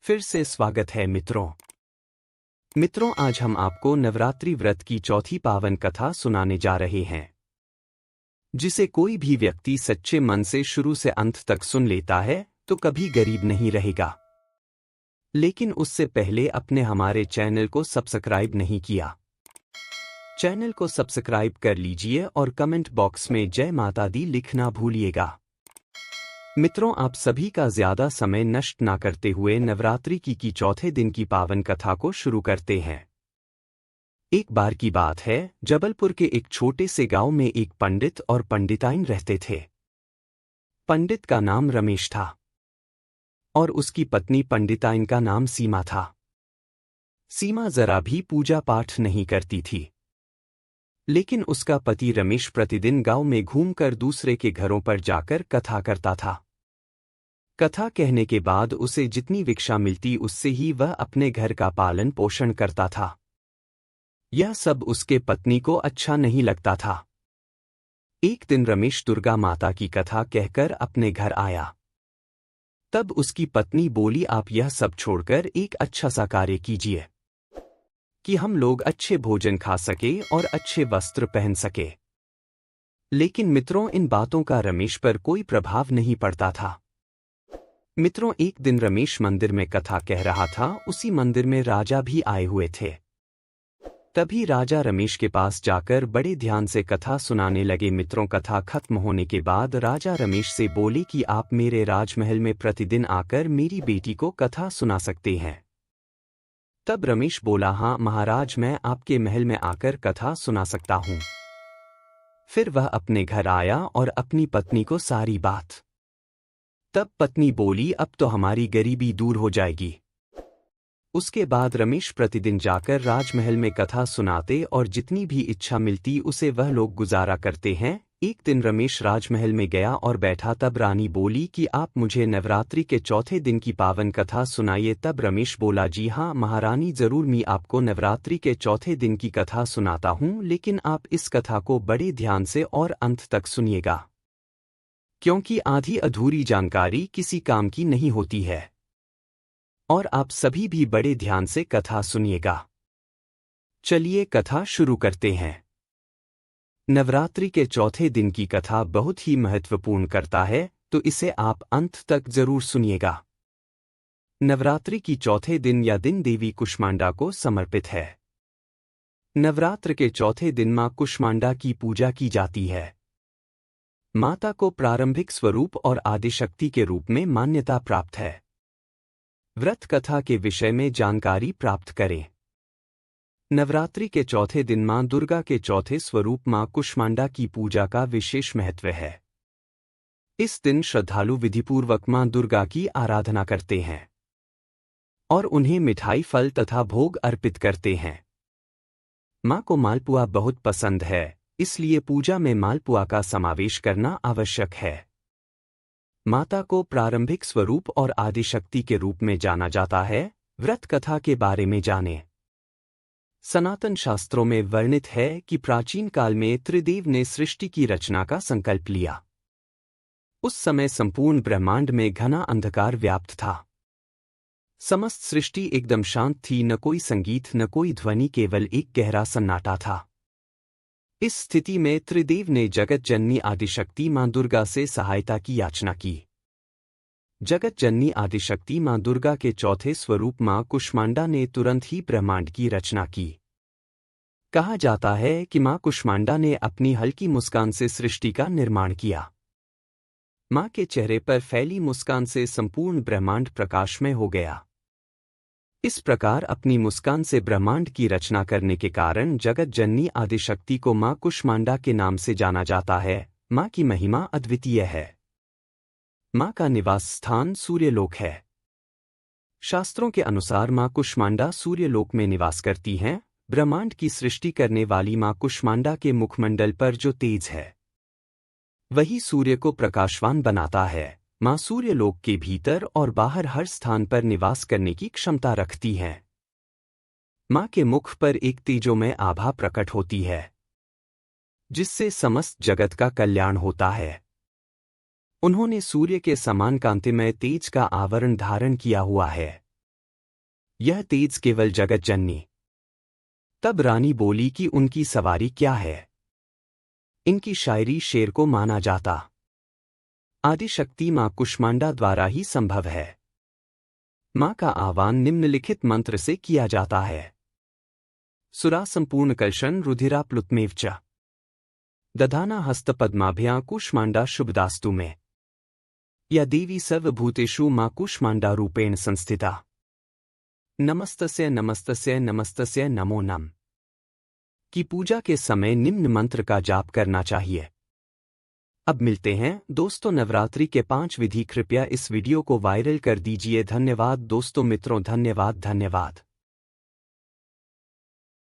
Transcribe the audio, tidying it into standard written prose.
फिर से स्वागत है मित्रों, आज हम आपको नवरात्रि व्रत की चौथी पावन कथा सुनाने जा रहे हैं, जिसे कोई भी व्यक्ति सच्चे मन से शुरू से अंत तक सुन लेता है तो कभी गरीब नहीं रहेगा। लेकिन उससे पहले अपने हमारे चैनल को सब्सक्राइब नहीं किया, चैनल को सब्सक्राइब कर लीजिए और कमेंट बॉक्स में जय माता दी लिखना भूलिएगा। मित्रों, आप सभी का ज्यादा समय नष्ट ना करते हुए नवरात्रि की चौथे दिन की पावन कथा को शुरू करते हैं। एक बार की बात है, जबलपुर के एक छोटे से गांव में एक पंडित और पंडिताइन रहते थे। पंडित का नाम रमेश था और उसकी पत्नी पंडिताइन का नाम सीमा था। सीमा जरा भी पूजा पाठ नहीं करती थी, लेकिन उसका पति रमेश प्रतिदिन गांव में घूमकर दूसरे के घरों पर जाकर कथा करता था। कथा कहने के बाद उसे जितनी भिक्षा मिलती उससे ही वह अपने घर का पालन पोषण करता था। यह सब उसके पत्नी को अच्छा नहीं लगता था। एक दिन रमेश दुर्गा माता की कथा कहकर अपने घर आया। तब उसकी पत्नी बोली, आप यह सब छोड़कर एक अच्छा सा कार्य कीजिए कि हम लोग अच्छे भोजन खा सके और अच्छे वस्त्र पहन सके। लेकिन मित्रों, इन बातों का रमेश पर कोई प्रभाव नहीं पड़ता था। मित्रों, एक दिन रमेश मंदिर में कथा कह रहा था। उसी मंदिर में राजा भी आए हुए थे। तभी राजा रमेश के पास जाकर बड़े ध्यान से कथा सुनाने लगे। मित्रों, कथा खत्म होने के बाद राजा रमेश से बोले कि आप मेरे राजमहल में प्रतिदिन आकर मेरी बेटी को कथा सुना सकते हैं। तब रमेश बोला, हाँ महाराज, मैं आपके महल में आकर कथा सुना सकता हूँ। फिर वह अपने घर आया और अपनी पत्नी को सारी बात। तब पत्नी बोली, अब तो हमारी गरीबी दूर हो जाएगी। उसके बाद रमेश प्रतिदिन जाकर राजमहल में कथा सुनाते और जितनी भी इच्छा मिलती उसे वह लोग गुजारा करते हैं। एक दिन रमेश राजमहल में गया और बैठा। तब रानी बोली कि आप मुझे नवरात्रि के चौथे दिन की पावन कथा सुनाइए। तब रमेश बोला, जी हाँ महारानी, जरूर मैं आपको नवरात्रि के चौथे दिन की कथा सुनाता हूँ, लेकिन आप इस कथा को बड़े ध्यान से और अंत तक सुनिएगा, क्योंकि आधी अधूरी जानकारी किसी काम की नहीं होती है। और आप सभी भी बड़े ध्यान से कथा सुनिएगा। चलिए कथा शुरू करते हैं। नवरात्रि के चौथे दिन की कथा बहुत ही महत्वपूर्ण करता है, तो इसे आप अंत तक जरूर सुनिएगा। नवरात्रि की चौथे दिन या दिन देवी कुष्मांडा को समर्पित है। नवरात्र के चौथे दिन मां कुष्मांडा की पूजा की जाती है। माता को प्रारंभिक स्वरूप और आदिशक्ति के रूप में मान्यता प्राप्त है। व्रत कथा के विषय में जानकारी प्राप्त करें। नवरात्रि के चौथे दिन मां दुर्गा के चौथे स्वरूप मां कुष्मांडा की पूजा का विशेष महत्व है। इस दिन श्रद्धालु विधिपूर्वक मां दुर्गा की आराधना करते हैं और उन्हें मिठाई, फल तथा भोग अर्पित करते हैं। मां को मालपुआ बहुत पसंद है, इसलिए पूजा में मालपुआ का समावेश करना आवश्यक है। माता को प्रारंभिक स्वरूप और आदिशक्ति के रूप में जाना जाता है। व्रत कथा के बारे में जानें। सनातन शास्त्रों में वर्णित है कि प्राचीन काल में त्रिदेव ने सृष्टि की रचना का संकल्प लिया। उस समय संपूर्ण ब्रह्मांड में घना अंधकार व्याप्त था। समस्त सृष्टि एकदम शांत थी, न कोई संगीत न कोई ध्वनि, केवल एक गहरा सन्नाटा था। इस स्थिति में त्रिदेव ने जगत जननी आदिशक्ति मां दुर्गा से सहायता की याचना की। जगत जननी आदिशक्ति मां दुर्गा के चौथे स्वरूप मां कुष्मांडा ने तुरंत ही ब्रह्मांड की रचना की। कहा जाता है कि मां कुष्मांडा ने अपनी हल्की मुस्कान से सृष्टि का निर्माण किया। मां के चेहरे पर फैली मुस्कान से संपूर्ण ब्रह्मांड प्रकाशमय हो गया। इस प्रकार अपनी मुस्कान से ब्रह्मांड की रचना करने के कारण जगत जननी आदिशक्ति को मां कुष्मांडा के नाम से जाना जाता है। मां की महिमा अद्वितीय है। मां का निवास स्थान सूर्यलोक है। शास्त्रों के अनुसार मां कुष्मांडा सूर्यलोक में निवास करती हैं। ब्रह्मांड की सृष्टि करने वाली मां कुष्मांडा के मुखमंडल पर जो तेज है, वही सूर्य को प्रकाशवान बनाता है। मां सूर्यलोक के भीतर और बाहर हर स्थान पर निवास करने की क्षमता रखती हैं। मां के मुख पर एक तेजोमय आभा प्रकट होती है, जिससे समस्त जगत का कल्याण होता है। उन्होंने सूर्य के समान कांतिमय तेज का आवरण धारण किया हुआ है। यह तेज केवल जगत जननी। तब रानी बोली कि उनकी सवारी क्या है। इनकी शायरी शेर को माना जाता। आदिशक्ति मां कुष्मांडा द्वारा ही संभव है। मां का आह्वान निम्नलिखित मंत्र से किया जाता है। सुरा संपूर्ण कलशन रुधिरा प्लुतमेव च दधाना हस्तपद्माभ्यां कुष्मांडा शुभदास्तु में। या देवी सर्वभूतेषु मां कुष्मांडा रूपेण संस्थिता। नमस्तस्य नमस्तस्य नमस्तस्य नमो नम। की पूजा के समय निम्न मंत्र का जाप करना चाहिए। अब मिलते हैं दोस्तों नवरात्रि के 5 विधि। कृपया इस वीडियो को वायरल कर दीजिए। धन्यवाद दोस्तों मित्रों, धन्यवाद।